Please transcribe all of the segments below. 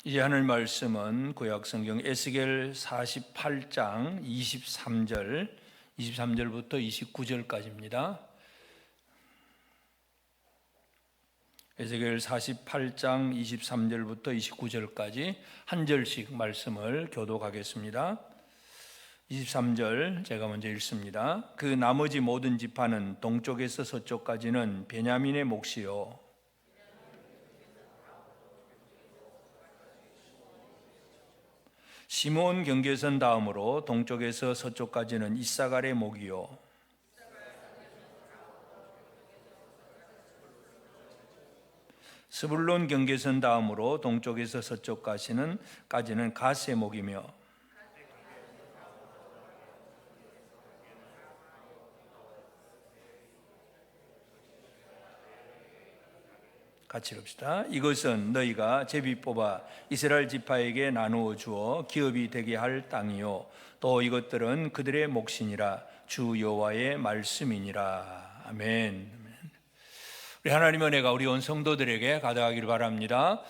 이제 하늘 말씀은 구약성경 에스겔 48장 23절부터 29절까지입니다. 에스겔 48장 23절부터 29절까지 한 절씩 말씀을 교독하겠습니다. 23절 제가 먼저 읽습니다. 그 나머지 모든 지파는 동쪽에서 서쪽까지는 베냐민의 몫이요 시몬 경계선 다음으로 동쪽에서 서쪽까지는 이사갈의 몫이요 스불론 경계선 다음으로 동쪽에서 서쪽까지는 갓의 몫이며 같이 읽읍시다. 이것은 너희가 제비 뽑아 이스라엘 지파에게 나누어 주어 기업이 되게 할 땅이요 또 이것들은 그들의 몫이니라 주 여호와의 말씀이니라. 아멘. 우리 하나님의 은혜가 우리 온 성도들에게 가득하기를 바랍니다.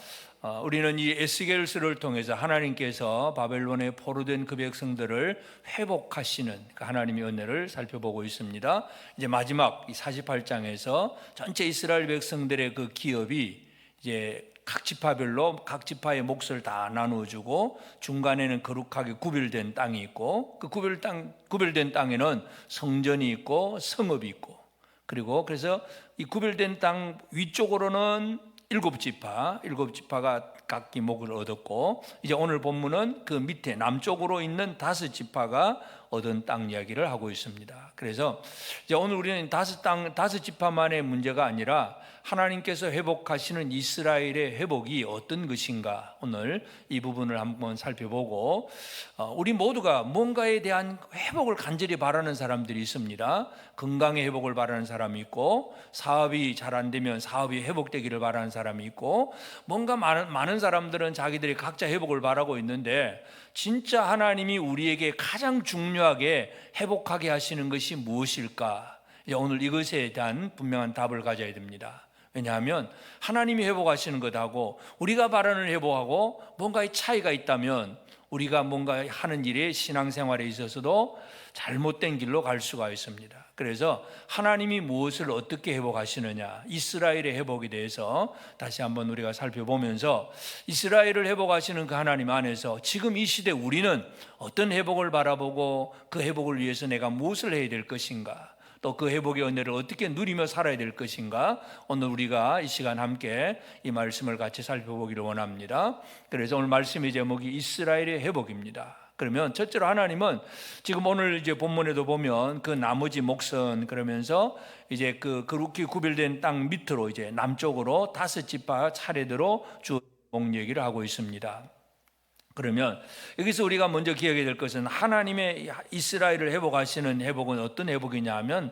우리는 이 에스겔서를 통해서 하나님께서 바벨론에 포로된 그 백성들을 회복하시는 그 하나님의 은혜를 살펴보고 있습니다. 이제 마지막 48장에서 전체 이스라엘 백성들의 그 기업이 이제 각 지파별로 각 지파의 몫을 다 나누어주고 중간에는 거룩하게 구별된 땅이 있고 그 구별된 땅에는 성전이 있고 성읍이 있고 그리고 그래서 이 구별된 땅 위쪽으로는 일곱 지파가 각기 몫을 얻었고 이제 오늘 본문은 그 밑에 남쪽으로 있는 다섯 지파가 얻은 땅 이야기를 하고 있습니다. 그래서 이제 오늘 우리는 다섯 지파만의 문제가 아니라 하나님께서 회복하시는 이스라엘의 회복이 어떤 것인가 오늘 이 부분을 한번 살펴보고 우리 모두가 뭔가에 대한 회복을 간절히 바라는 사람들이 있습니다. 건강의 회복을 바라는 사람이 있고 사업이 잘 안 되면 사업이 회복되기를 바라는 사람이 있고 뭔가 많은 사람들은 자기들이 각자 회복을 바라고 있는데 진짜 하나님이 우리에게 가장 중요하게 회복하게 하시는 것이 무엇일까? 오늘 이것에 대한 분명한 답을 가져야 됩니다. 왜냐하면 하나님이 회복하시는 것하고 우리가 바라는 회복하고 뭔가의 차이가 있다면 우리가 뭔가 하는 일에 신앙생활에 있어서도 잘못된 길로 갈 수가 있습니다. 그래서 하나님이 무엇을 어떻게 회복하시느냐 이스라엘의 회복에 대해서 다시 한번 우리가 살펴보면서 이스라엘을 회복하시는 그 하나님 안에서 지금 이 시대 우리는 어떤 회복을 바라보고 그 회복을 위해서 내가 무엇을 해야 될 것인가 또 그 회복의 은혜를 어떻게 누리며 살아야 될 것인가 오늘 우리가 이 시간 함께 이 말씀을 같이 살펴보기를 원합니다. 그래서 오늘 말씀의 제목이 이스라엘의 회복입니다. 그러면 첫째로 하나님은 지금 오늘 이제 본문에도 보면 그 나머지 몫은 그러면서 이제 그 그렇게 구별된 땅 밑으로 이제 남쪽으로 다섯 지파 차례대로 주 몫 얘기를 하고 있습니다. 그러면 여기서 우리가 먼저 기억해야 될 것은 하나님의 이스라엘을 회복하시는 회복은 어떤 회복이냐 하면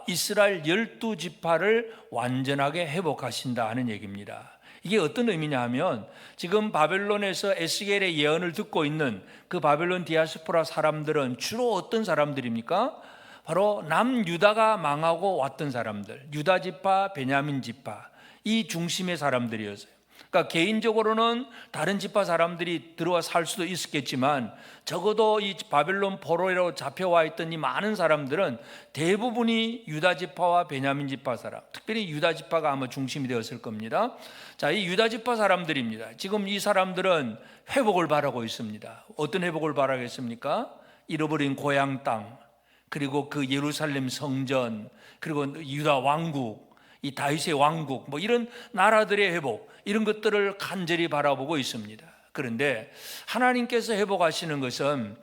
이스라엘 12지파를 완전하게 회복하신다 하는 얘기입니다. 이게 어떤 의미냐 하면 지금 바벨론에서 에스겔의 예언을 듣고 있는 그 바벨론 디아스포라 사람들은 주로 어떤 사람들입니까? 바로 남유다가 망하고 왔던 사람들, 유다 지파, 베냐민 지파 이 중심의 사람들이었어요. 그러니까 개인적으로는 다른 지파 사람들이 들어와 살 수도 있었겠지만 적어도 이 바벨론 포로로 잡혀와 있던 이 많은 사람들은 대부분이 유다 지파와 베냐민 지파 사람, 특별히 유다 지파가 아마 중심이 되었을 겁니다. 자, 이 유다 지파 사람들입니다. 지금 이 사람들은 회복을 바라고 있습니다. 어떤 회복을 바라겠습니까? 잃어버린 고향 땅, 그리고 그 예루살렘 성전, 그리고 유다 왕국, 이 다윗의 왕국, 뭐 이런 나라들의 회복, 이런 것들을 간절히 바라보고 있습니다. 그런데 하나님께서 회복하시는 것은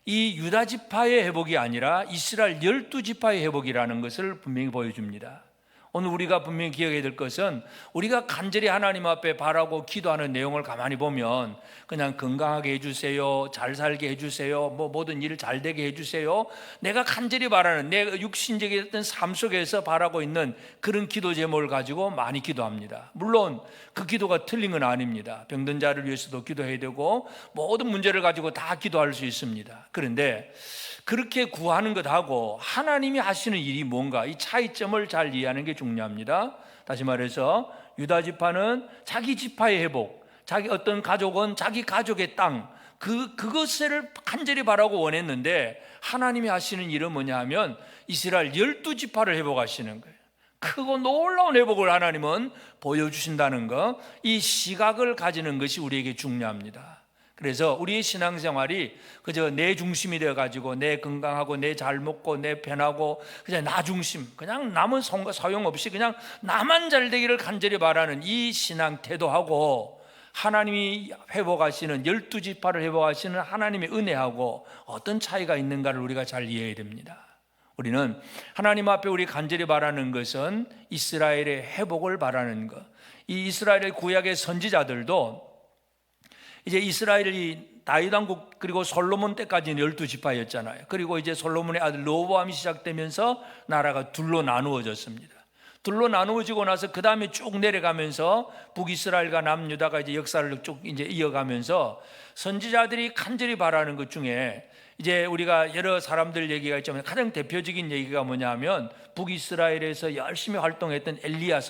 이 유다 지파의 회복이 아니라 이스라엘 12지파의 회복이라는 것을 분명히 보여줍니다. 오늘 우리가 분명히 기억해야 될 것은 우리가 간절히 하나님 앞에 바라고 기도하는 내용을 가만히 보면 그냥 건강하게 해주세요, 잘 살게 해주세요, 뭐 모든 일 잘 되게 해주세요, 내가 간절히 바라는 내 육신적인 어떤 삶 속에서 바라고 있는 그런 기도 제목을 가지고 많이 기도합니다. 물론 그 기도가 틀린 건 아닙니다. 병든 자를 위해서도 기도해야 되고 모든 문제를 가지고 다 기도할 수 있습니다. 그런데 그렇게 구하는 것하고 하나님이 하시는 일이 뭔가 이 차이점을 잘 이해하는 게 중요합니다. 다시 말해서 유다 지파는 자기 지파의 회복, 자기 어떤 가족은 자기 가족의 땅, 그것을 간절히 바라고 원했는데 하나님이 하시는 일은 뭐냐 하면 이스라엘 12지파를 회복하시는 거예요. 크고 놀라운 회복을 하나님은 보여주신다는 것, 이 시각을 가지는 것이 우리에게 중요합니다. 그래서 우리의 신앙생활이 그저 내 중심이 되어가지고 내 건강하고 내 잘 먹고 내 편하고 그냥 나 중심, 그냥 남은 소용없이 그냥 나만 잘 되기를 간절히 바라는 이 신앙 태도하고 하나님이 회복하시는 12지파를 회복하시는 하나님의 은혜하고 어떤 차이가 있는가를 우리가 잘 이해해야 됩니다. 우리는 하나님 앞에 우리 간절히 바라는 것은 이스라엘의 회복을 바라는 것. 이 이스라엘의 구약의 선지자들도 이제 이스라엘이 다윗 왕국 그리고 솔로몬 때까지는 12지파였잖아요. 그리고 이제 솔로몬의 아들 르호보암이 시작되면서 나라가 둘로 나누어졌습니다. 둘로 나누어지고 나서 그 다음에 쭉 내려가면서 북이스라엘과 남유다가 이제 역사를 쭉 이제 이어가면서 선지자들이 간절히 바라는 것 중에 이제 우리가 여러 사람들 얘기가 있지만 가장 대표적인 얘기가 뭐냐면 북이스라엘에서 열심히 활동했던 엘리야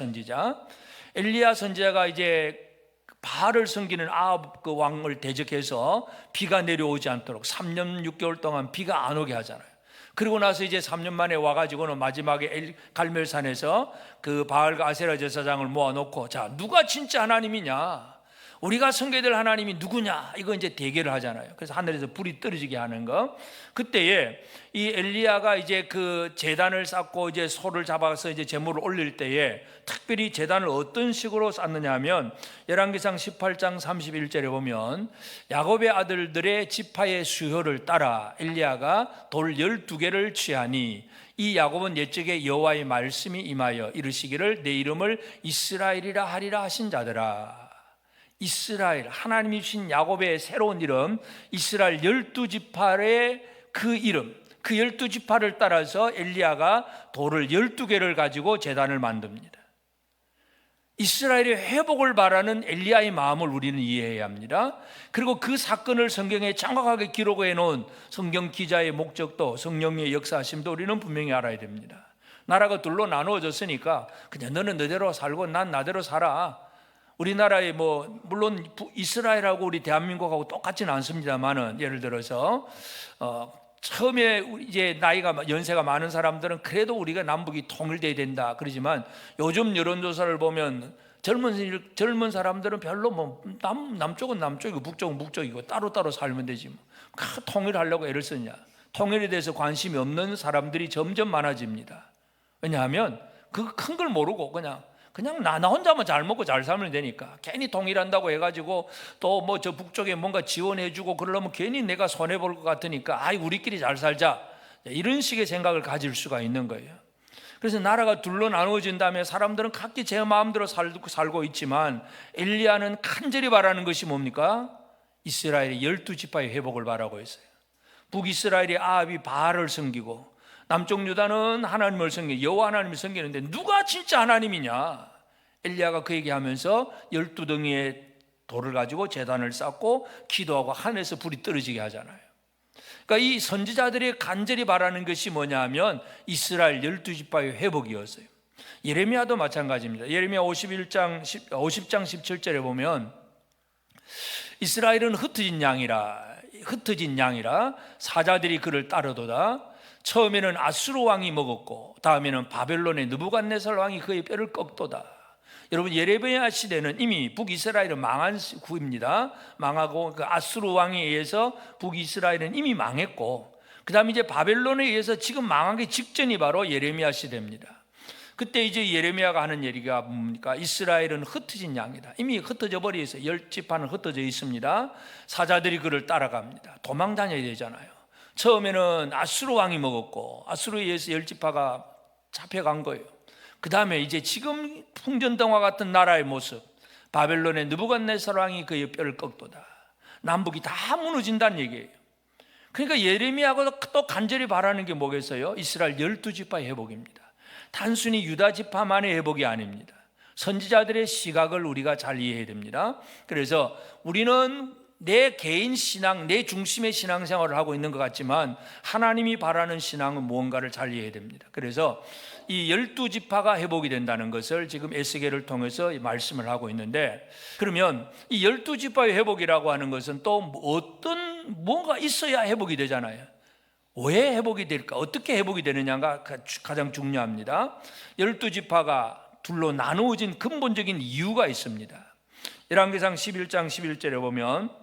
선지자가 이제 바알을 섬기는 아합 그 왕을 대적해서 비가 내려오지 않도록 3년 6개월 동안 비가 안 오게 하잖아요. 그리고 나서 이제 3년 만에 와가지고는 마지막에 갈멜산에서 그 바알과 아세라 제사장을 모아놓고 자, 누가 진짜 하나님이냐, 우리가 섬겨야 될 하나님이 누구냐, 이거 이제 대결을 하잖아요. 그래서 하늘에서 불이 떨어지게 하는 거. 그때에 이 엘리야가 이제 그 제단을 쌓고 이제 소를 잡아서 이제 제물을 올릴 때에 특별히 제단을 어떤 식으로 쌓느냐 하면 열왕기상 18장 31절에 보면 야곱의 아들들의 지파의 수효를 따라 엘리야가 돌 12개를 취하니 이 야곱은 옛적에 여호와의 말씀이 임하여 이르시기를 내 이름을 이스라엘이라 하리라 하신 자들아. 이스라엘, 하나님이 주신 야곱의 새로운 이름, 이스라엘 12지파의 그 이름, 그 12지파를 따라서 엘리야가 돌을 12개를 가지고 제단을 만듭니다. 이스라엘의 회복을 바라는 엘리야의 마음을 우리는 이해해야 합니다. 그리고 그 사건을 성경에 정확하게 기록해 놓은 성경 기자의 목적도, 성령의 역사하심도 우리는 분명히 알아야 됩니다. 나라가 둘로 나누어졌으니까 그냥 너는 너대로 살고 난 나대로 살아. 우리나라에 뭐 물론 이스라엘하고 우리 대한민국하고 똑같지는 않습니다만은 예를 들어서 처음에 이제 나이가 연세가 많은 사람들은 그래도 우리가 남북이 통일돼야 된다 그러지만 요즘 여론조사를 보면 젊은 사람들은 별로 뭐 남쪽은 남쪽이고 북쪽은 북쪽이고 따로따로 살면 되지 뭐 통일하려고 애를 쓰냐. 통일에 대해서 관심이 없는 사람들이 점점 많아집니다. 왜냐하면 그 큰 걸 모르고 그냥 나 혼자만 잘 먹고 잘 살면 되니까 괜히 통일한다고 해가지고 또 뭐 저 북쪽에 뭔가 지원해주고 그러려면 괜히 내가 손해볼 것 같으니까 아이 우리끼리 잘 살자 이런 식의 생각을 가질 수가 있는 거예요. 그래서 나라가 둘로 나누어진 다음에 사람들은 각기 제 마음대로 살고 있지만 엘리야는 간절히 바라는 것이 뭡니까? 이스라엘의 12지파의 회복을 바라고 있어요. 북이스라엘의 아합이 바알을 섬기고 남쪽 유다는 하나님을 섬기고 여호와 하나님을 섬기는데 누가 진짜 하나님이냐? 엘리야가 그 얘기하면서 12덩이의 돌을 가지고 제단을 쌓고 기도하고 하늘에서 불이 떨어지게 하잖아요. 그러니까 이 선지자들이 간절히 바라는 것이 뭐냐면 이스라엘 12지파의 회복이었어요. 예레미야도 마찬가지입니다. 예레미야 50장 17절에 보면 이스라엘은 흩어진 양이라 사자들이 그를 따르도다. 처음에는 아수르 왕이 먹었고 다음에는 바벨론의 느부갓네살 왕이 그의 뼈를 꺾도다. 여러분 예레미야 시대는 이미 북이스라엘은 망한 후입니다. 망하고 그 아수르 왕에 의해서 북이스라엘은 이미 망했고 그 다음에 이제 바벨론에 의해서 지금 망하기 직전이 바로 예레미야 시대입니다. 그때 이제 예레미야가 하는 얘기가 뭡니까? 이스라엘은 흩어진 양이다. 이미 흩어져 버려서 10지파는 흩어져 있습니다. 사자들이 그를 따라갑니다. 도망 다녀야 되잖아요. 처음에는 아수르 왕이 먹었고 아수르에 의해서 10지파가 잡혀간 거예요. 그 다음에 이제 지금 풍전등화 같은 나라의 모습, 바벨론의 느부갓네살 왕이 그의 뼈를 꺾도다. 남북이 다 무너진다는 얘기예요. 그러니까 예레미야가 또 간절히 바라는 게 뭐겠어요? 이스라엘 12지파의 회복입니다. 단순히 유다 지파만의 회복이 아닙니다. 선지자들의 시각을 우리가 잘 이해해야 됩니다. 그래서 우리는 내 개인 신앙, 내 중심의 신앙생활을 하고 있는 것 같지만 하나님이 바라는 신앙은 무언가를 잘 이해해야 됩니다. 그래서 이 12지파가 회복이 된다는 것을 지금 에스겔을 통해서 말씀을 하고 있는데, 그러면 이 12지파의 회복이라고 하는 것은 또 어떤 뭐가 있어야 회복이 되잖아요. 왜 회복이 될까? 어떻게 회복이 되느냐가 가장 중요합니다. 12지파가 둘로 나누어진 근본적인 이유가 있습니다. 열왕기상 11장 11절에 보면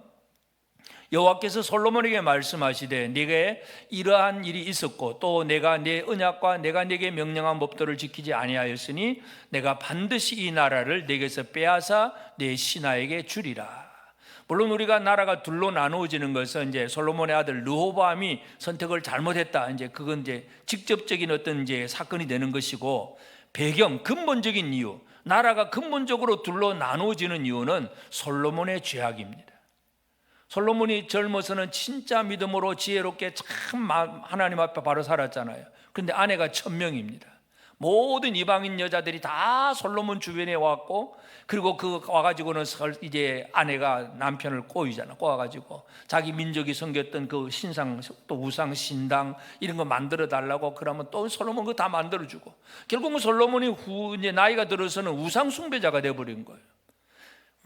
여호와께서 솔로몬에게 말씀하시되 네게 이러한 일이 있었고 또 내가 내 언약과 내가 네게 명령한 법도를 지키지 아니하였으니 내가 반드시 이 나라를 네게서 빼앗아 내 신하에게 주리라. 물론 우리가 나라가 둘로 나누어지는 것은 이제 솔로몬의 아들 르호보암이 선택을 잘못했다, 이제 그건 이제 직접적인 어떤 이제 사건이 되는 것이고, 배경 근본적인 이유, 나라가 근본적으로 둘로 나누어지는 이유는 솔로몬의 죄악입니다. 솔로몬이 젊어서는 진짜 믿음으로 지혜롭게 참 하나님 앞에 바로 살았잖아요. 그런데 아내가 1000명입니다. 모든 이방인 여자들이 다 솔로몬 주변에 왔고, 그리고 그 와가지고는 이제 아내가 남편을 꼬아가지고 자기 민족이 섬겼던 그 신상, 또 우상 신당 이런 거 만들어 달라고 그러면 또 솔로몬 그거 다 만들어주고, 결국은 솔로몬이 이제 나이가 들어서는 우상 숭배자가 되어버린 거예요.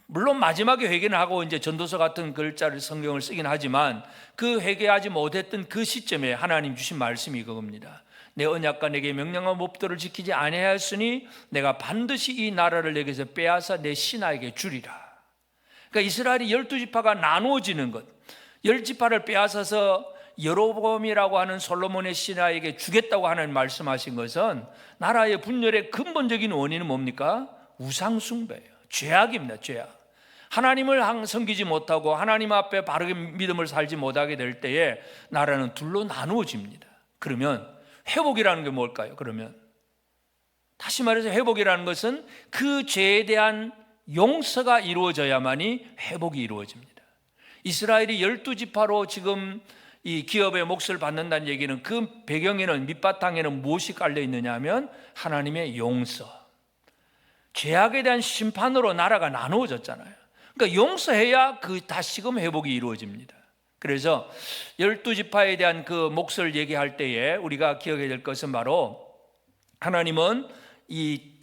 물론 마지막에 회개는 하고 이제 전도서 같은 글자를 성경을 쓰긴 하지만 그 회개하지 못했던 그 시점에 하나님 주신 말씀이 이겁니다. 내 언약과 내게 명령한 법도를 지키지 아니하였으니 내가 반드시 이 나라를 내게서 빼앗아 내 신하에게 주리라. 그러니까 이스라엘이 12지파가 나누어지는 것, 10지파를 빼앗아서 여로보암이라고 하는 솔로몬의 신하에게 주겠다고 하나님 말씀하신 것은 나라의 분열의 근본적인 원인은 뭡니까? 우상 숭배예요. 죄악입니다. 죄악. 하나님을 섬기지 못하고 하나님 앞에 바르게 믿음을 살지 못하게 될 때에 나라는 둘로 나누어집니다. 그러면 회복이라는 게 뭘까요? 그러면 다시 말해서 회복이라는 것은 그 죄에 대한 용서가 이루어져야만이 회복이 이루어집니다. 이스라엘이 12지파로 지금 이 기업의 몫을 받는다는 얘기는 그 배경에는, 밑바탕에는 무엇이 깔려 있느냐 하면 하나님의 용서, 죄악에 대한 심판으로 나라가 나누어졌잖아요. 그러니까 용서해야 그 다시금 회복이 이루어집니다. 그래서 12지파에 대한 그 몫을 얘기할 때에 우리가 기억해야 될 것은 바로 하나님은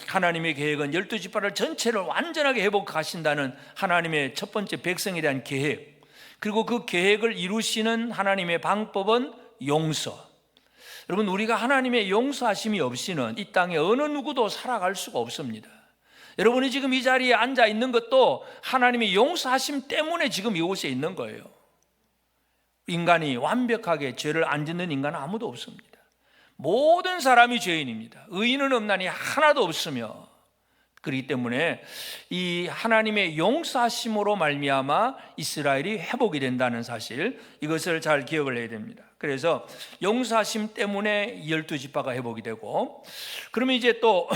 하나님의 계획은 12지파를 전체를 완전하게 회복하신다는 하나님의 첫 번째 백성에 대한 계획, 그리고 그 계획을 이루시는 하나님의 방법은 용서. 여러분, 우리가 하나님의 용서하심이 없이는 이 땅에 어느 누구도 살아갈 수가 없습니다. 여러분이 지금 이 자리에 앉아 있는 것도 하나님의 용서하심 때문에 지금 이곳에 있는 거예요. 인간이 완벽하게 죄를 안 짓는 인간은 아무도 없습니다. 모든 사람이 죄인입니다. 의인은 없나니 하나도 없으며, 그렇기 때문에 이 하나님의 용서하심으로 말미암아 이스라엘이 회복이 된다는 사실, 이것을 잘 기억을 해야 됩니다. 그래서 용서하심 때문에 12지파가 회복이 되고, 그러면 이제 또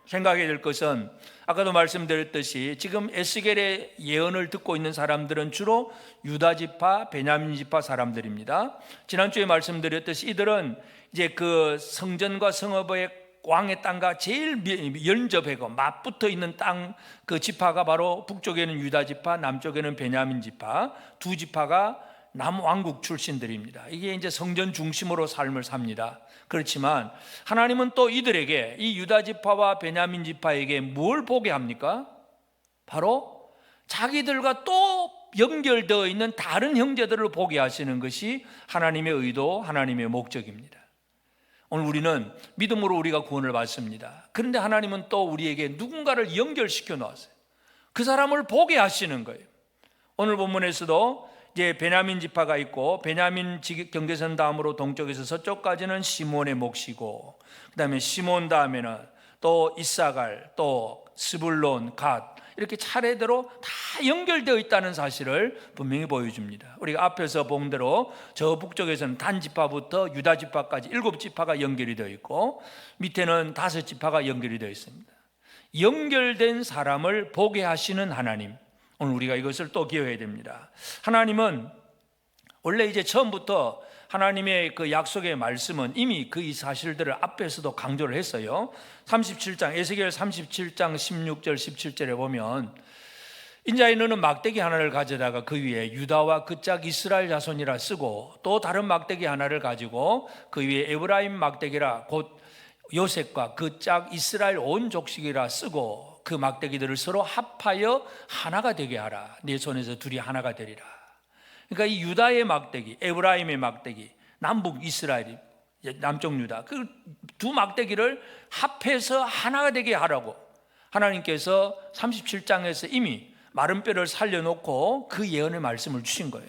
생각해야 될 것은 아까도 말씀드렸듯이 지금 에스겔의 예언을 듣고 있는 사람들은 주로 유다지파, 베냐민지파 사람들입니다. 지난주에 말씀드렸듯이 이들은 이제 그 성전과 성읍의 왕의 땅과 제일 연접하고 맞붙어 있는 땅, 그 지파가 바로 북쪽에는 유다지파, 남쪽에는 베냐민지파, 두 지파가 남왕국 출신들입니다. 이게 이제 성전 중심으로 삶을 삽니다. 그렇지만 하나님은 또 이들에게, 이 유다지파와 베냐민지파에게 뭘 보게 합니까? 바로 자기들과 또 연결되어 있는 다른 형제들을 보게 하시는 것이 하나님의 의도, 하나님의 목적입니다. 오늘 우리는 믿음으로 우리가 구원을 받습니다. 그런데 하나님은 또 우리에게 누군가를 연결시켜 놓았어요. 그 사람을 보게 하시는 거예요. 오늘 본문에서도 이제 베냐민 지파가 있고, 베냐민 경계선 다음으로 동쪽에서 서쪽까지는 시몬의 몫이고, 그 다음에 시몬 다음에는 또 이사갈, 또 스불론, 갓, 이렇게 차례대로 다 연결되어 있다는 사실을 분명히 보여줍니다. 우리가 앞에서 본 대로 저 북쪽에서는 단 지파부터 유다 지파까지 7지파가 연결이 되어 있고, 밑에는 5지파가 연결이 되어 있습니다. 연결된 사람을 보게 하시는 하나님, 오늘 우리가 이것을 또 기억해야 됩니다. 하나님은 원래 이제 처음부터 하나님의 그 약속의 말씀은 이미 그 이 사실들을 앞에서도 강조를 했어요. 37장, 에스겔 37장 16절 17절에 보면 인자에 너는 막대기 하나를 가져다가 그 위에 유다와 그 짝 이스라엘 자손이라 쓰고 또 다른 막대기 하나를 가지고 그 위에 에브라임 막대기라 곧 요셉과 그 짝 이스라엘 온 족식이라 쓰고 그 막대기들을 서로 합하여 하나가 되게 하라. 네 손에서 둘이 하나가 되리라. 그러니까 이 유다의 막대기, 에브라임의 막대기, 남북 이스라엘이 남쪽 유다, 그 두 막대기를 합해서 하나가 되게 하라고 하나님께서 37장에서 이미 마른 뼈를 살려놓고 그 예언의 말씀을 주신 거예요.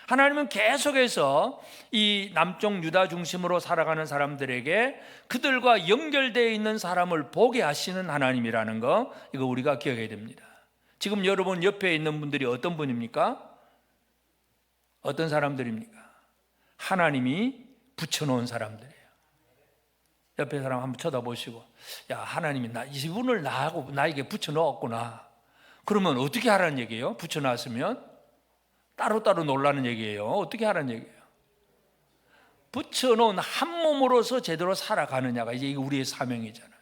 하나님은 계속해서 이 남쪽 유다 중심으로 살아가는 사람들에게 그들과 연결되어 있는 사람을 보게 하시는 하나님이라는 거, 이거 우리가 기억해야 됩니다. 지금 여러분 옆에 있는 분들이 어떤 분입니까? 어떤 사람들입니까? 하나님이 붙여놓은 사람들이에요. 옆에 사람 한번 쳐다보시고, 야, 하나님이 이분을 나에게 붙여놓았구나. 그러면 어떻게 하라는 얘기예요? 붙여놨으면 따로따로 놀라는 얘기예요. 어떻게 하라는 얘기예요? 붙여놓은 한 몸으로서 제대로 살아가느냐가 이제 우리의 사명이잖아요.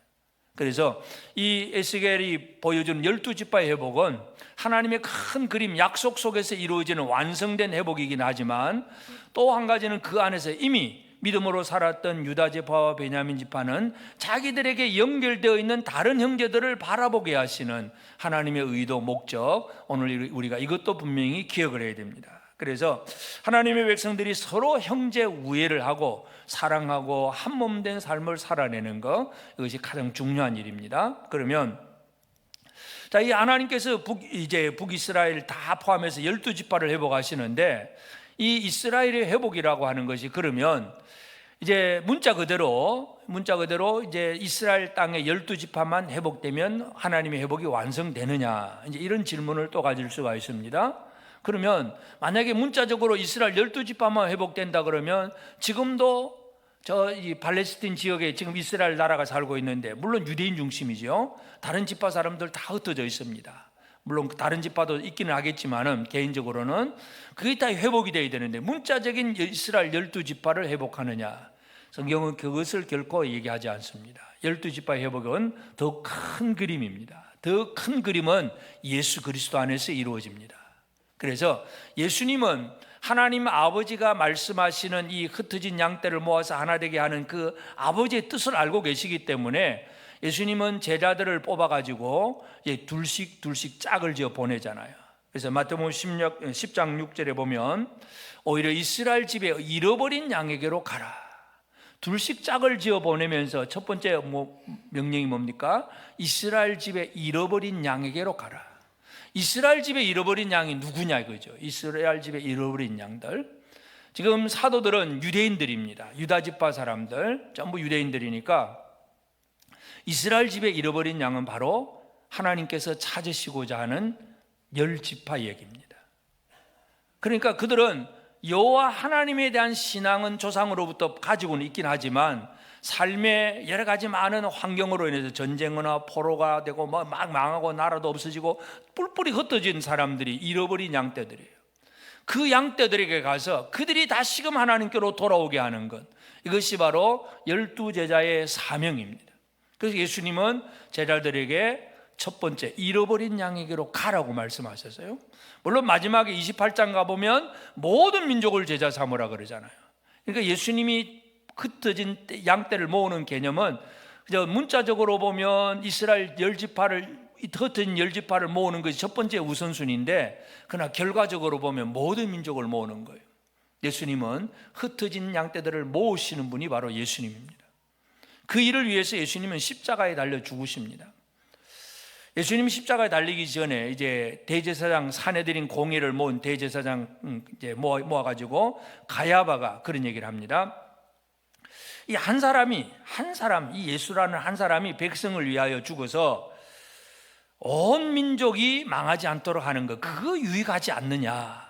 그래서 이 에스겔이 보여주는 12지파의 회복은 하나님의 큰 그림, 약속 속에서 이루어지는 완성된 회복이긴 하지만 또 한 가지는 그 안에서 이미 믿음으로 살았던 유다 지파와 베냐민 지파는 자기들에게 연결되어 있는 다른 형제들을 바라보게 하시는 하나님의 의도, 목적, 오늘 우리가 이것도 분명히 기억을 해야 됩니다. 그래서 하나님의 백성들이 서로 형제 우애를 하고 사랑하고 한 몸 된 삶을 살아내는 것, 이것이 가장 중요한 일입니다. 그러면 자, 이 하나님께서 북이스라엘 다 포함해서 12지파를 회복하시는데 이 이스라엘의 회복이라고 하는 것이 그러면 이제 문자 그대로 이제 이스라엘 땅의 12지파만 회복되면 하나님의 회복이 완성되느냐, 이제 이런 질문을 또 가질 수가 있습니다. 그러면 만약에 문자적으로 이스라엘 12지파만 회복된다 그러면 지금도 이 팔레스틴 지역에 지금 이스라엘 나라가 살고 있는데, 물론 유대인 중심이죠. 다른 지파 사람들 다 흩어져 있습니다. 물론 다른 지파도 있기는 하겠지만은 개인적으로는 그게 다 회복이 되어야 되는데 문자적인 이스라엘 12지파를 회복하느냐, 성경은 그것을 결코 얘기하지 않습니다. 12지파의 회복은 더 큰 그림입니다. 더 큰 그림은 예수 그리스도 안에서 이루어집니다. 그래서 예수님은 하나님 아버지가 말씀하시는 이 흩어진 양떼를 모아서 하나 되게 하는 그 아버지의 뜻을 알고 계시기 때문에 예수님은 제자들을 뽑아가지고 둘씩 짝을 지어 보내잖아요. 그래서 마태복음 10장 6절에 보면 오히려 이스라엘 집에 잃어버린 양에게로 가라. 둘씩 짝을 지어 보내면서 첫 번째 명령이 뭡니까? 이스라엘 집에 잃어버린 양에게로 가라. 이스라엘 집에 잃어버린 양이 누구냐 이거죠. 이스라엘 집에 잃어버린 양들. 지금 사도들은 유대인들입니다. 유다 지파 사람들 전부 유대인들이니까 이스라엘 집에 잃어버린 양은 바로 하나님께서 찾으시고자 하는 10지파 얘기입니다. 그러니까 그들은 여호와 하나님에 대한 신앙은 조상으로부터 가지고는 있긴 하지만 삶의 여러 가지 많은 환경으로 인해서 전쟁이나 포로가 되고 막 망하고 나라도 없어지고 뿔뿔이 흩어진 사람들이 잃어버린 양떼들이에요. 그 양떼들에게 가서 그들이 다시금 하나님께로 돌아오게 하는 것, 이것이 바로 12제자의 사명입니다. 그래서 예수님은 제자들에게 첫 번째 잃어버린 양에게로 가라고 말씀하셨어요. 물론 마지막에 28장 가보면 모든 민족을 제자 삼으라 그러잖아요. 그러니까 예수님이 흩어진 양떼를 모으는 개념은 문자적으로 보면 이스라엘 10지파를 흩어진 10지파를 모으는 것이 첫 번째 우선순위인데, 그러나 결과적으로 보면 모든 민족을 모으는 거예요. 예수님은 흩어진 양떼들을 모으시는 분이 바로 예수님입니다. 그 일을 위해서 예수님은 십자가에 달려 죽으십니다. 예수님이 십자가에 달리기 전에 이제 대제사장 사내들인 공회를 모은 대제사장 이제 모아가지고 가야바가 그런 얘기를 합니다. 이 한 사람이 이 예수라는 한 사람이 백성을 위하여 죽어서 온 민족이 망하지 않도록 하는 것, 그거 유익하지 않느냐.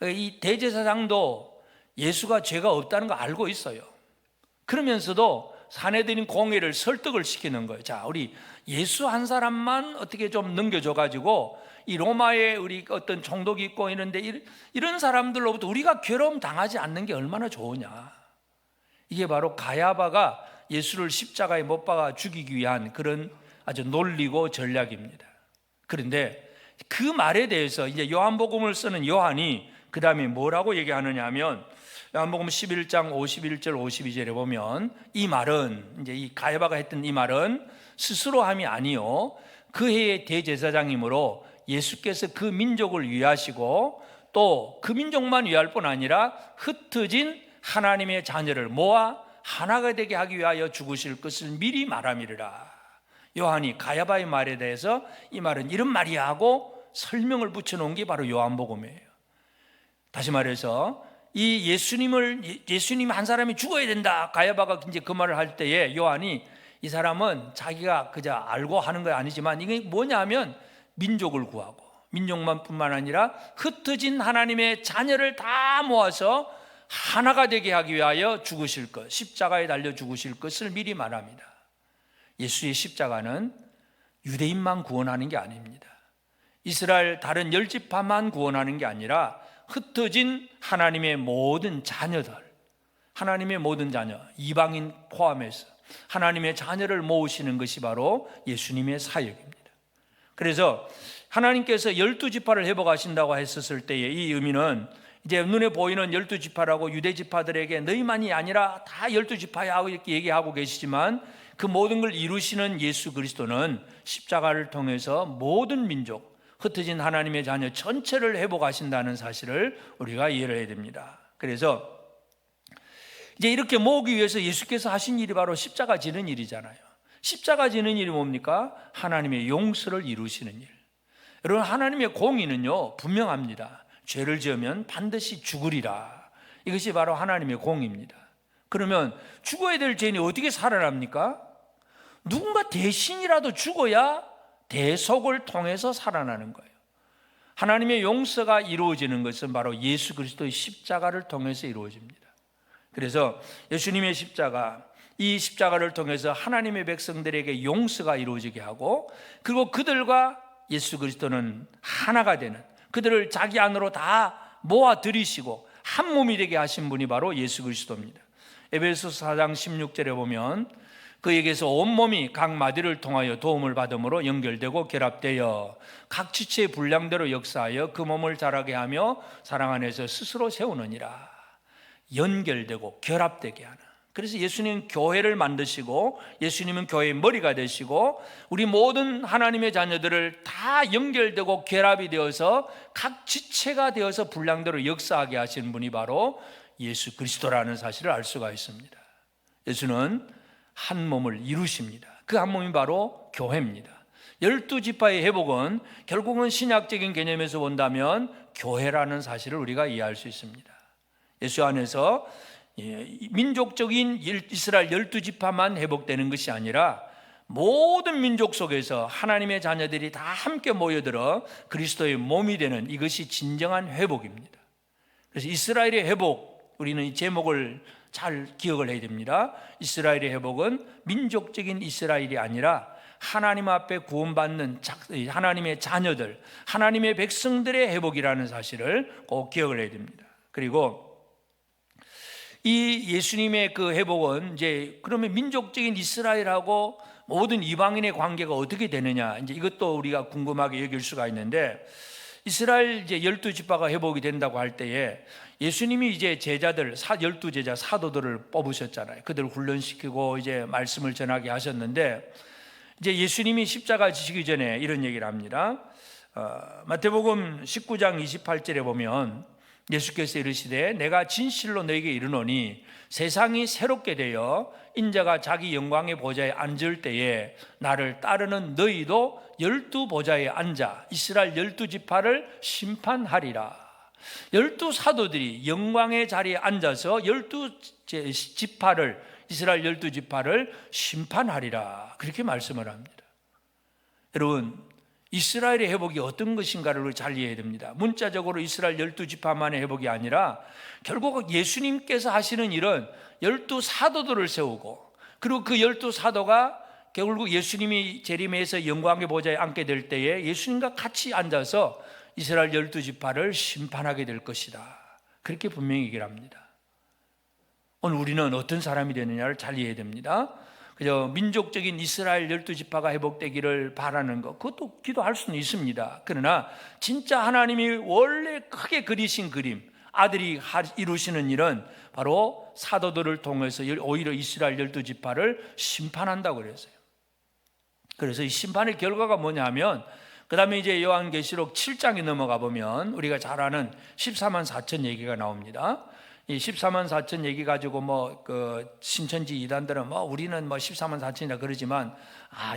이 대제사장도 예수가 죄가 없다는 거 알고 있어요. 그러면서도 사내들인 공회를 설득을 시키는 거예요. 자, 우리 예수 한 사람만 어떻게 좀 넘겨줘가지고 이 로마에 우리 어떤 총독이 있고 이런데 이런 사람들로부터 우리가 괴로움 당하지 않는 게 얼마나 좋으냐. 이게 바로 가야바가 예수를 십자가에 못 박아 죽이기 위한 그런 아주 논리고 전략입니다. 그런데 그 말에 대해서 이제 요한복음을 쓰는 요한이 그 다음에 뭐라고 얘기하느냐 하면 요한복음 11장 51절 52절에 보면 이 말은 이제 이 가야바가 했던 이 말은 스스로 함이 아니요 그 해의 대제사장이므로 예수께서 그 민족을 위하시고 또 그 민족만 위할 뿐 아니라 흩어진 하나님의 자녀를 모아 하나가 되게 하기 위하여 죽으실 것을 미리 말함이라. 요한이 가야바의 말에 대해서 이 말은 이런 말이야 하고 설명을 붙여놓은 게 바로 요한복음이에요. 다시 말해서 이 예수님 한 사람이 죽어야 된다, 가야바가 이제 그 말을 할 때에 요한이 이 사람은 자기가 그저 알고 하는 건 아니지만 이게 뭐냐면 민족을 구하고 민족만 뿐만 아니라 흩어진 하나님의 자녀를 다 모아서 하나가 되게 하기 위하여 죽으실 것, 십자가에 달려 죽으실 것을 미리 말합니다. 예수의 십자가는 유대인만 구원하는 게 아닙니다. 이스라엘 다른 10지파만 구원하는 게 아니라 흩어진 하나님의 모든 자녀들, 하나님의 모든 자녀, 이방인 포함해서 하나님의 자녀를 모으시는 것이 바로 예수님의 사역입니다. 그래서 하나님께서 12지파를 회복하신다고 했었을 때의 이 의미는 이제 눈에 보이는 12지파라고 유대지파들에게 너희만이 아니라 다 12지파야 이렇게 얘기하고 계시지만 그 모든 걸 이루시는 예수 그리스도는 십자가를 통해서 모든 민족, 흩어진 하나님의 자녀 전체를 회복하신다는 사실을 우리가 이해를 해야 됩니다. 그래서 이제 이렇게 모으기 위해서 예수께서 하신 일이 바로 십자가 지는 일이잖아요. 십자가 지는 일이 뭡니까? 하나님의 용서를 이루시는 일. 여러분, 하나님의 공의는요 분명합니다. 죄를 지으면 반드시 죽으리라. 이것이 바로 하나님의 공의입니다. 그러면 죽어야 될 죄인이 어떻게 살아납니까? 누군가 대신이라도 죽어야 대속을 통해서 살아나는 거예요. 하나님의 용서가 이루어지는 것은 바로 예수 그리스도의 십자가를 통해서 이루어집니다. 그래서 예수님의 십자가, 이 십자가를 통해서 하나님의 백성들에게 용서가 이루어지게 하고, 그리고 그들과 예수 그리스도는 하나가 되는, 그들을 자기 안으로 다 모아 들이시고 한 몸이 되게 하신 분이 바로 예수 그리스도입니다. 에베소서 4장 16절에 보면 그에게서 온몸이 각 마디를 통하여 도움을 받음으로 연결되고 결합되어 각 지체의 분량대로 역사하여 그 몸을 자라게 하며 사랑 안에서 스스로 세우느니라. 연결되고 결합되게 하는. 그래서 예수님은 교회를 만드시고 예수님은 교회의 머리가 되시고 우리 모든 하나님의 자녀들을 다 연결되고 결합이 되어서 각 지체가 되어서 분량대로 역사하게 하시는 분이 바로 예수 그리스도라는 사실을 알 수가 있습니다. 예수는 한 몸을 이루십니다. 그 한 몸이 바로 교회입니다. 12지파의 회복은 결국은 신약적인 개념에서 본다면 교회라는 사실을 우리가 이해할 수 있습니다. 예수 안에서 민족적인 이스라엘 12지파만 회복되는 것이 아니라 모든 민족 속에서 하나님의 자녀들이 다 함께 모여들어 그리스도의 몸이 되는, 이것이 진정한 회복입니다. 그래서 이스라엘의 회복, 우리는 이 제목을 잘 기억을 해야 됩니다. 이스라엘의 회복은 민족적인 이스라엘이 아니라 하나님 앞에 구원받는 하나님의 자녀들, 하나님의 백성들의 회복이라는 사실을 꼭 기억을 해야 됩니다. 그리고 이 예수님의 그 회복은 이제 그러면 민족적인 이스라엘하고 모든 이방인의 관계가 어떻게 되느냐, 이제 이것도 우리가 궁금하게 여길 수가 있는데, 이스라엘 이제 12지파가 회복이 된다고 할 때에 예수님이 이제 제자들 12제자 사도들을 뽑으셨잖아요. 그들을 훈련시키고 이제 말씀을 전하게 하셨는데, 이제 예수님이 십자가 지시기 전에 이런 얘기를 합니다. 마태복음 19장 28절에 보면 예수께서 이르시되 내가 진실로 너에게 이르노니 세상이 새롭게 되어 인자가 자기 영광의 보좌에 앉을 때에 나를 따르는 너희도 12보좌에 앉아 이스라엘 12지파를 심판하리라. 12사도들이 영광의 자리에 앉아서 12지파를, 이스라엘 12지파를 심판하리라, 그렇게 말씀을 합니다. 여러분, 이스라엘의 회복이 어떤 것인가를 잘 이해해야 됩니다. 문자적으로 이스라엘 12지파만의 회복이 아니라 결국 예수님께서 하시는 일은 12사도들을 세우고, 그리고 그 12사도가 결국 예수님이 재림해서 영광의 보좌에 앉게 될 때에 예수님과 같이 앉아서 이스라엘 12지파를 심판하게 될 것이다, 그렇게 분명히 얘기를 합니다. 오늘 우리는 어떤 사람이 되느냐를 잘 이해해야 됩니다. 그저 민족적인 이스라엘 12지파가 회복되기를 바라는 것, 그것도 기도할 수는 있습니다. 그러나 진짜 하나님이 원래 크게 그리신 그림, 아들이 이루시는 일은 바로 사도들을 통해서 오히려 이스라엘 12지파를 심판한다고 그랬어요. 그래서 이 심판의 결과가 뭐냐면, 그 다음에 이제 요한계시록 7장에 넘어가 보면 우리가 잘 아는 14만 4천 얘기가 나옵니다. 이 14만 4천 얘기 가지고 신천지 이단들은 우리는 14만 4천이라 그러지만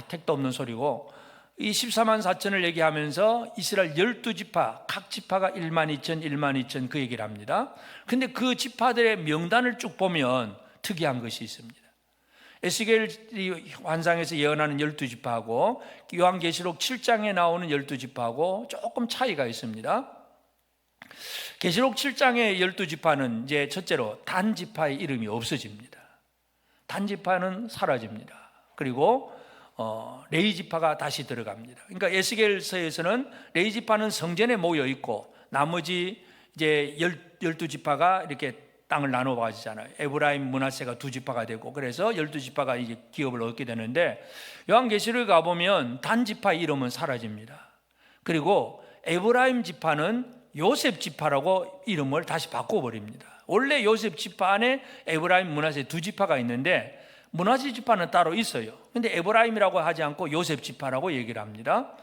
택도 없는 소리고, 이 14만 4천을 얘기하면서 이스라엘 12지파 각 지파가 1만 2천 1만 2천 그 얘기를 합니다. 근데 그 지파들의 명단을 쭉 보면 특이한 것이 있습니다. 에스겔이 환상에서 예언하는 12지파하고 요한계시록 7장에 나오는 12지파하고 조금 차이가 있습니다. 계시록 7장의 12지파는 이제 첫째로 단지파의 이름이 없어집니다. 단지파는 사라집니다. 그리고 레위지파가 다시 들어갑니다. 그러니까 에스겔서에서는 레위지파는 성전에 모여 있고 나머지 이제 12지파가 이렇게 땅을 나눠 가지잖아요. 에브라임, 므낫세가 두 지파가 되고, 그래서 12지파가 이제 기업을 얻게 되는데, 요한계시록에 가보면 단지파 이름은 사라집니다. 그리고 에브라임 지파는 요셉 지파라고 이름을 다시 바꿔버립니다. 원래 요셉 지파 안에 에브라임, 므낫세 두 지파가 있는데 므낫세 지파는 따로 있어요. 근데 에브라임이라고 하지 않고 요셉 지파라고 얘기를 합니다.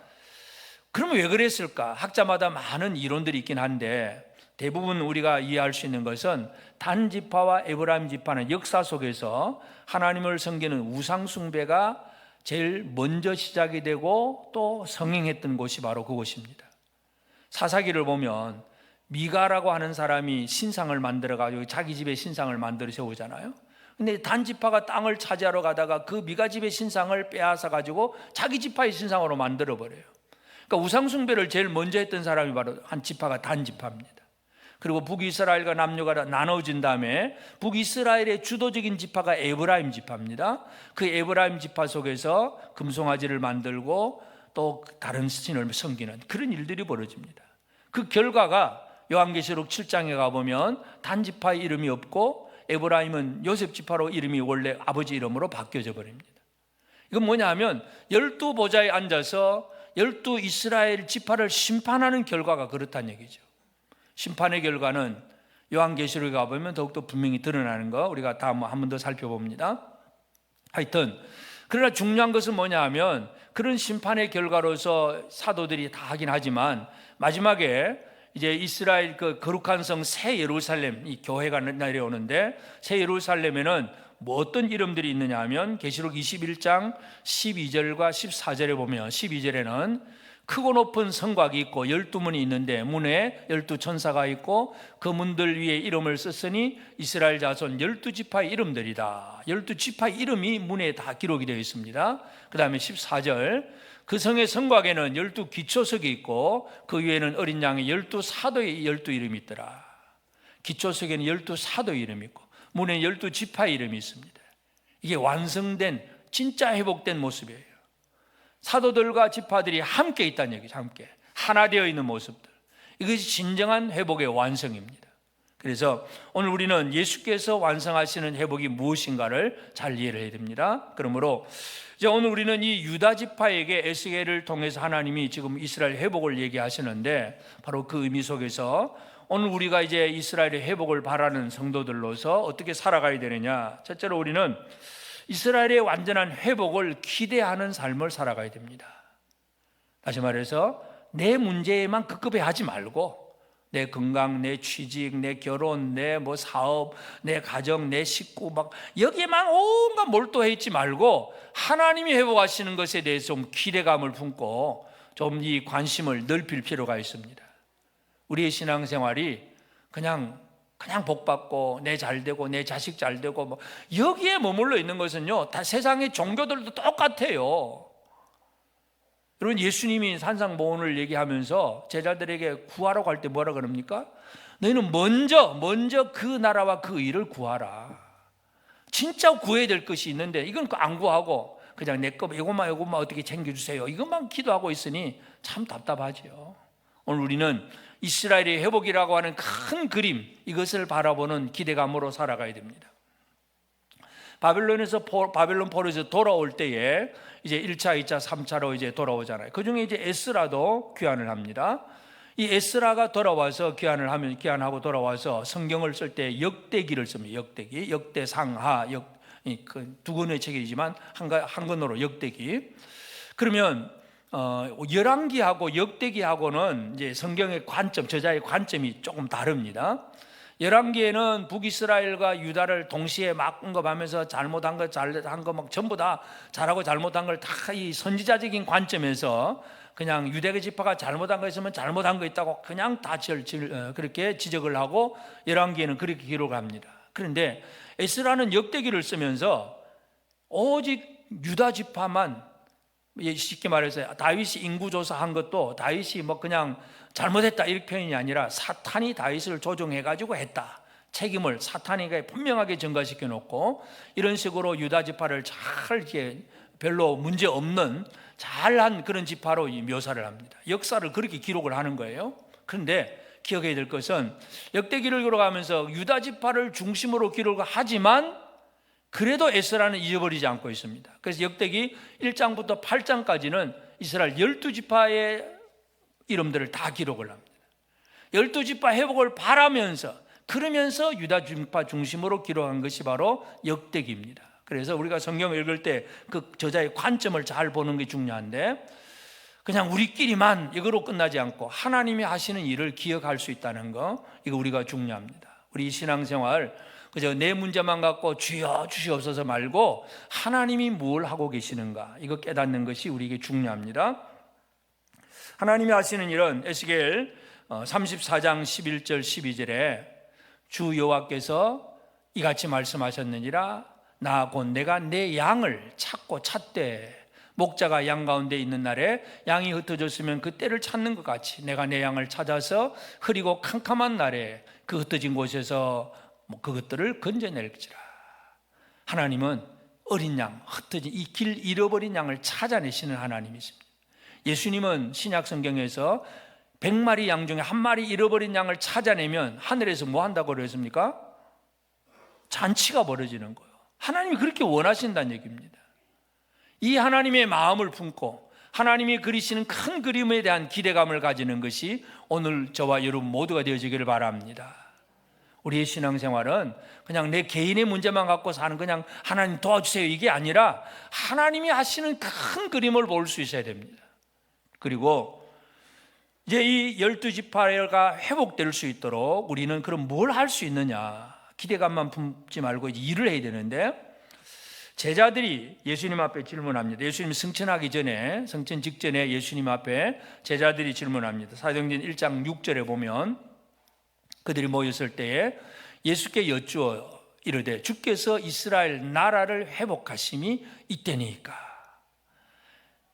그러면 왜 그랬을까? 학자마다 많은 이론들이 있긴 한데 대부분 우리가 이해할 수 있는 것은 단지파와 에브라임 지파는 역사 속에서 하나님을 섬기는 우상 숭배가 제일 먼저 시작이 되고 또 성행했던 곳이 바로 그곳입니다. 사사기를 보면 미가라고 하는 사람이 신상을 만들어가지고 자기 집에 신상을 만들어 세우잖아요. 근데 단지파가 땅을 차지하러 가다가 그 미가 집의 신상을 빼앗아가지고 자기 지파의 신상으로 만들어버려요. 그러니까 우상숭배를 제일 먼저 했던 사람이 바로 한 지파가 단지파입니다. 그리고 북이스라엘과 남유가 나눠진 다음에 북이스라엘의 주도적인 지파가 에브라임 지파입니다. 그 에브라임 지파 속에서 금송아지를 만들고 또 다른 신을 섬기는 그런 일들이 벌어집니다. 그 결과가 요한계시록 7장에 가보면 단지파의 이름이 없고 에브라임은 요셉 지파로 이름이 원래 아버지 이름으로 바뀌어져 버립니다. 이건 뭐냐 하면 12보좌에 앉아서 12 이스라엘 지파를 심판하는 결과가 그렇다는 얘기죠. 심판의 결과는 요한계시록에 가보면 더욱더 분명히 드러나는 거 우리가 다음 한 번 더 살펴봅니다. 하여튼 그러나 중요한 것은 뭐냐 하면 그런 심판의 결과로서 사도들이 다 하긴 하지만 마지막에 이제 이스라엘 그 거룩한 성 새 예루살렘 이 교회가 내려오는데 새 예루살렘에는 뭐 어떤 이름들이 있느냐 하면 계시록 21장 12절과 14절에 보면 12절에는 크고 높은 성곽이 있고 12문이 있는데 문에 12천사가 있고 그 문들 위에 이름을 썼으니 이스라엘 자손 12지파의 이름들이다. 12지파의 이름이 문에 다 기록이 되어 있습니다. 그 다음에 14절 그 성의 성곽에는 12기초석이 있고 그 위에는 어린 양의 12사도의 12이름이 있더라. 기초석에는 12사도의 이름이 있고 문에 12지파의 이름이 있습니다. 이게 완성된 진짜 회복된 모습이에요. 사도들과 지파들이 함께 있다는 얘기죠. 함께 하나 되어 있는 모습들, 이것이 진정한 회복의 완성입니다. 그래서 오늘 우리는 예수께서 완성하시는 회복이 무엇인가를 잘 이해를 해야 됩니다. 그러므로 이제 오늘 우리는 이 유다 지파에게 에스겔을 통해서 하나님이 지금 이스라엘 회복을 얘기하시는데 바로 그 의미 속에서 오늘 우리가 이제 이스라엘의 회복을 바라는 성도들로서 어떻게 살아가야 되느냐. 첫째로 우리는 이스라엘의 완전한 회복을 기대하는 삶을 살아가야 됩니다. 다시 말해서 내 문제에만 급급해하지 말고 내 건강, 내 취직, 내 결혼, 내 사업, 내 가정, 내 식구 막 여기에만 온갖 몰두해 있지 말고 하나님이 회복하시는 것에 대해서 좀 기대감을 품고 좀 이 관심을 넓힐 필요가 있습니다. 우리의 신앙생활이 그냥 복받고 내 잘되고 내 자식 잘되고 여기에 머물러 있는 것은요 다 세상의 종교들도 똑같아요. 여러분 예수님이 산상보훈을 얘기하면서 제자들에게 구하러 갈 때 뭐라 그럽니까? 너희는 먼저 그 나라와 그 의를 구하라. 진짜 구해야 될 것이 있는데 이건 안 구하고 그냥 내 거 이것만 어떻게 챙겨주세요 이것만 기도하고 있으니 참 답답하죠. 오늘 우리는 이스라엘의 회복이라고 하는 큰 그림, 이것을 바라보는 기대감으로 살아가야 됩니다. 바벨론 포로에서 돌아올 때에 이제 1차, 2차, 3차로 이제 돌아오잖아요. 그 중에 이제 에스라도 귀환을 합니다. 이 에스라가 돌아와서 귀환하고 돌아와서 성경을 쓸 때 역대기를 씁니다. 역대기, 역대상하, 두 권의 책이지만 한 권으로 역대기. 그러면 열왕기하고 역대기하고는 이제 성경의 관점, 저자의 관점이 조금 다릅니다. 열왕기에는 북이스라엘과 유다를 동시에 막 언급하면서 잘못한 거, 잘한 거 막 전부 다 잘하고 잘못한 걸 다 이 선지자적인 관점에서 그냥 유대 지파가 잘못한 거 있으면 잘못한 거 있다고 그냥 다 그렇게 지적을 하고 열왕기에는 그렇게 기록을 합니다. 그런데 에스라는 역대기를 쓰면서 오직 유다 지파만, 쉽게 말해서 다윗이 인구조사한 것도 다윗이 뭐 그냥 잘못했다 이렇게 표현이 아니라 사탄이 다윗을 조종해가지고 했다, 책임을 사탄에게 분명하게 전가시켜 놓고 이런 식으로 유다 지파를 잘 이렇게 별로 문제 없는 잘한 그런 지파로 묘사를 합니다. 역사를 그렇게 기록을 하는 거예요. 그런데 기억해야 될 것은 역대기를 기록하면서 유다 지파를 중심으로 기록을 하지만 그래도 에스라는 잊어버리지 않고 있습니다. 그래서 역대기 1장부터 8장까지는 이스라엘 12지파의 이름들을 다 기록을 합니다. 12지파 회복을 바라면서 그러면서 유다 지파 중심으로 기록한 것이 바로 역대기입니다. 그래서 우리가 성경을 읽을 때 그 저자의 관점을 잘 보는 게 중요한데 그냥 우리끼리만 이거로 끝나지 않고 하나님이 하시는 일을 기억할 수 있다는 거, 이거 우리가 중요합니다. 우리 신앙생활 그저 내 문제만 갖고 주여 주시옵소서 말고 하나님이 뭘 하고 계시는가, 이거 깨닫는 것이 우리에게 중요합니다. 하나님이 하시는 일은 에스겔 34장 11절 12절에 주 여호와께서 이같이 말씀하셨느니라, 나 곧 내가 내 양을 찾되 목자가 양 가운데 있는 날에 양이 흩어졌으면 그 때를 찾는 것 같이 내가 내 양을 찾아서 흐리고 캄캄한 날에 그 흩어진 곳에서 그것들을 건져낼지라. 하나님은 어린 양, 흩어진 이 길 잃어버린 양을 찾아내시는 하나님이십니다. 예수님은 신약 성경에서 100마리 양 중에 한 마리 잃어버린 양을 찾아내면 하늘에서 뭐 한다고 그랬습니까? 잔치가 벌어지는 거예요. 하나님이 그렇게 원하신다는 얘기입니다. 이 하나님의 마음을 품고 하나님이 그리시는 큰 그림에 대한 기대감을 가지는 것이 오늘 저와 여러분 모두가 되어지기를 바랍니다. 우리의 신앙생활은 그냥 내 개인의 문제만 갖고 사는, 그냥 하나님 도와주세요 이게 아니라 하나님이 하시는 큰 그림을 볼 수 있어야 됩니다. 그리고 이제 이 12지파가 회복될 수 있도록 우리는 그럼 뭘 할 수 있느냐, 기대감만 품지 말고 이제 일을 해야 되는데, 제자들이 예수님 앞에 질문합니다. 예수님 승천하기 전에, 승천 직전에 예수님 앞에 제자들이 질문합니다. 사도행전 1장 6절에 보면 그들이 모였을 때에 예수께 여쭈어 이르되 주께서 이스라엘 나라를 회복하심이 이때니까.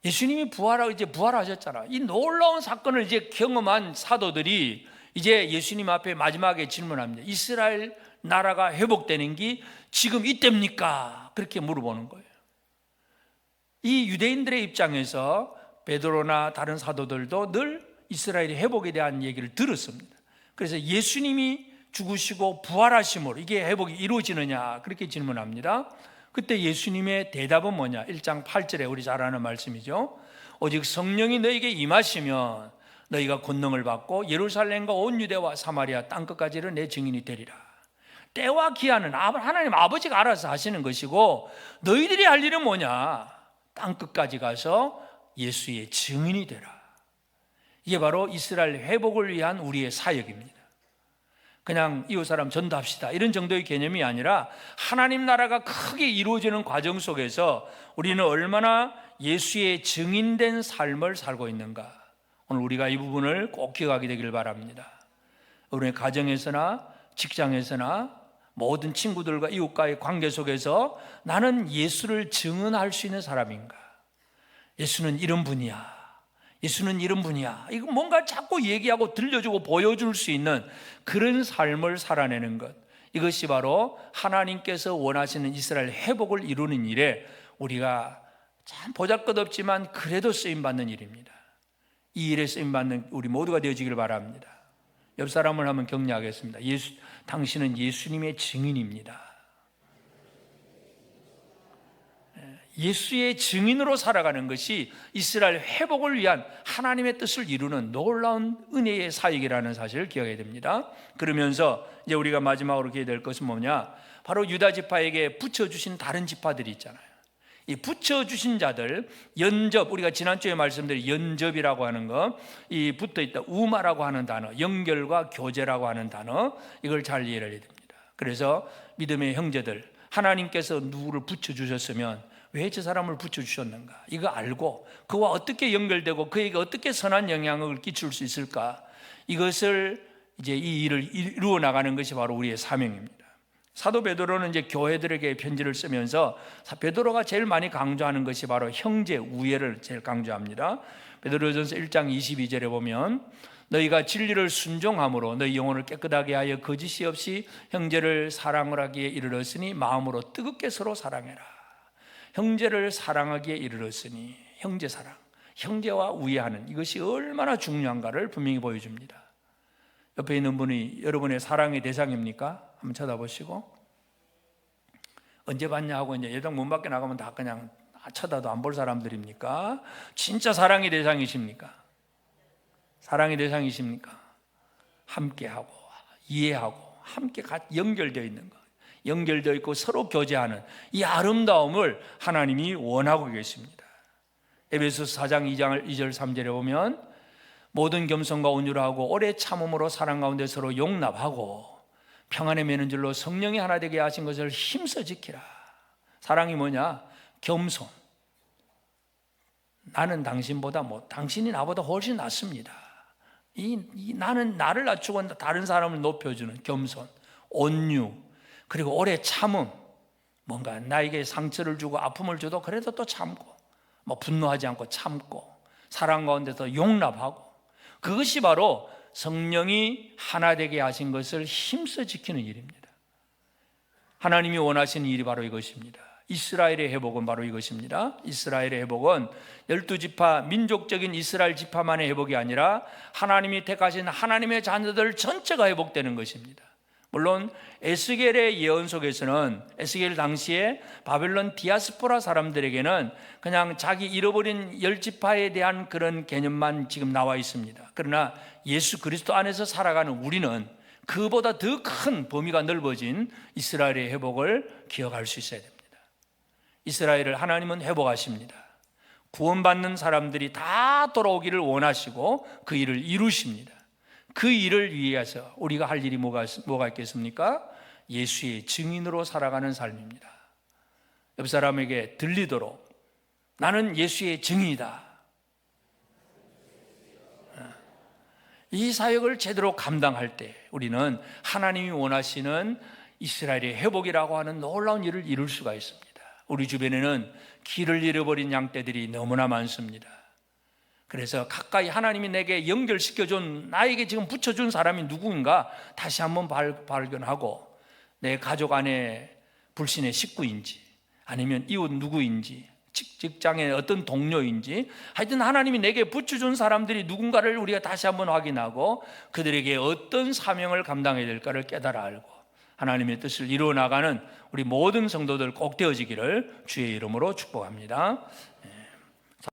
예수님이 부활하셨잖아. 이 놀라운 사건을 이제 경험한 사도들이 이제 예수님 앞에 마지막에 질문합니다. 이스라엘 나라가 회복되는 게 지금 이때입니까? 그렇게 물어보는 거예요. 이 유대인들의 입장에서 베드로나 다른 사도들도 늘 이스라엘의 회복에 대한 얘기를 들었습니다. 그래서 예수님이 죽으시고 부활하심으로 이게 회복이 이루어지느냐 그렇게 질문합니다. 그때 예수님의 대답은 뭐냐? 1장 8절에 우리 잘 아는 말씀이죠. 오직 성령이 너에게 임하시면 너희가 권능을 받고 예루살렘과 온 유대와 사마리아 땅끝까지는 내 증인이 되리라. 때와 기한은 하나님 아버지가 알아서 하시는 것이고 너희들이 할 일은 뭐냐? 땅끝까지 가서 예수의 증인이 되라. 이게 바로 이스라엘 회복을 위한 우리의 사역입니다. 그냥 이웃 사람 전도합시다 이런 정도의 개념이 아니라 하나님 나라가 크게 이루어지는 과정 속에서 우리는 얼마나 예수의 증인된 삶을 살고 있는가, 오늘 우리가 이 부분을 꼭 기억하게 되길 바랍니다. 우리의 가정에서나 직장에서나 모든 친구들과 이웃과의 관계 속에서 나는 예수를 증언할 수 있는 사람인가? 예수는 이런 분이야, 예수는 이런 분이야, 이거 뭔가 자꾸 얘기하고 들려주고 보여줄 수 있는 그런 삶을 살아내는 것, 이것이 바로 하나님께서 원하시는 이스라엘 회복을 이루는 일에 우리가 참 보잘것없지만 그래도 쓰임받는 일입니다. 이 일에 쓰임받는 우리 모두가 되어지길 바랍니다. 옆 사람을 한번 격려하겠습니다. 당신은 예수님의 증인입니다. 예수의 증인으로 살아가는 것이 이스라엘 회복을 위한 하나님의 뜻을 이루는 놀라운 은혜의 사역이라는 사실을 기억해야 됩니다. 그러면서 이제 우리가 마지막으로 기억해야 될 것은 뭐냐? 바로 유다 지파에게 붙여주신 다른 지파들이 있잖아요. 이 붙여주신 자들, 연접, 우리가 지난주에 말씀드린 연접이라고 하는 거, 이 붙어있다 우마라고 하는 단어, 연결과 교제라고 하는 단어, 이걸 잘 이해를 해야 됩니다. 그래서 믿음의 형제들, 하나님께서 누구를 붙여주셨으면 왜 저 사람을 붙여주셨는가, 이거 알고 그와 어떻게 연결되고 그에게 어떻게 선한 영향을 끼칠 수 있을까, 이것을 이제 이 일을 이루어 나가는 것이 바로 우리의 사명입니다. 사도 베드로는 이제 교회들에게 편지를 쓰면서 베드로가 제일 많이 강조하는 것이 바로 형제 우애를 제일 강조합니다. 베드로전서 1장 22절에 보면 너희가 진리를 순종함으로 너희 영혼을 깨끗하게 하여 거짓이 없이 형제를 사랑을 하기에 이르렀으니 마음으로 뜨겁게 서로 사랑해라. 형제를 사랑하기에 이르렀으니, 형제 사랑, 형제와 우애하는 이것이 얼마나 중요한가를 분명히 보여줍니다. 옆에 있는 분이 여러분의 사랑의 대상입니까? 한번 쳐다보시고, 언제 봤냐 하고 이제 예당 문 밖에 나가면 다 그냥 쳐다도 안 볼 사람들입니까? 진짜 사랑의 대상이십니까? 사랑의 대상이십니까? 함께하고 이해하고 함께 연결되어 있는 것, 연결되어 있고 서로 교제하는 이 아름다움을 하나님이 원하고 계십니다. 에베소서 4장 2절 3절에 보면 모든 겸손과 온유하고 오래 참음으로 사랑 가운데 서로 용납하고 평안에 매는 줄로 성령이 하나 되게 하신 것을 힘써 지키라. 사랑이 뭐냐? 겸손. 나는 당신보다 당신이 나보다 훨씬 낫습니다. 나는 나를 낮추고 다른 사람을 높여주는 겸손, 온유, 그리고 오래 참음. 뭔가 나에게 상처를 주고 아픔을 줘도 그래도 또 참고, 분노하지 않고 참고, 사랑 가운데서 용납하고, 그것이 바로 성령이 하나 되게 하신 것을 힘써 지키는 일입니다. 하나님이 원하시는 일이 바로 이것입니다. 이스라엘의 회복은 바로 이것입니다. 이스라엘의 회복은 12지파 민족적인 이스라엘 지파만의 회복이 아니라 하나님이 택하신 하나님의 자녀들 전체가 회복되는 것입니다. 물론 에스겔의 예언 속에서는 에스겔 당시에 바벨론 디아스포라 사람들에게는 그냥 자기 잃어버린 10지파에 대한 그런 개념만 지금 나와 있습니다. 그러나 예수 그리스도 안에서 살아가는 우리는 그보다 더 큰 범위가 넓어진 이스라엘의 회복을 기억할 수 있어야 됩니다. 이스라엘을 하나님은 회복하십니다. 구원받는 사람들이 다 돌아오기를 원하시고 그 일을 이루십니다. 그 일을 위해서 우리가 할 일이 뭐가 있겠습니까? 예수의 증인으로 살아가는 삶입니다. 옆 사람에게 들리도록 나는 예수의 증인이다. 이 사역을 제대로 감당할 때 우리는 하나님이 원하시는 이스라엘의 회복이라고 하는 놀라운 일을 이룰 수가 있습니다. 우리 주변에는 길을 잃어버린 양떼들이 너무나 많습니다. 그래서 가까이 하나님이 내게 연결시켜준, 나에게 지금 붙여준 사람이 누구인가 다시 한번 발견하고, 내 가족 안에 불신의 식구인지 아니면 이웃 누구인지, 직장의 어떤 동료인지, 하여튼 하나님이 내게 붙여준 사람들이 누군가를 우리가 다시 한번 확인하고 그들에게 어떤 사명을 감당해야 될까를 깨달아 알고 하나님의 뜻을 이루어 나가는 우리 모든 성도들 꼭 되어지기를 주의 이름으로 축복합니다.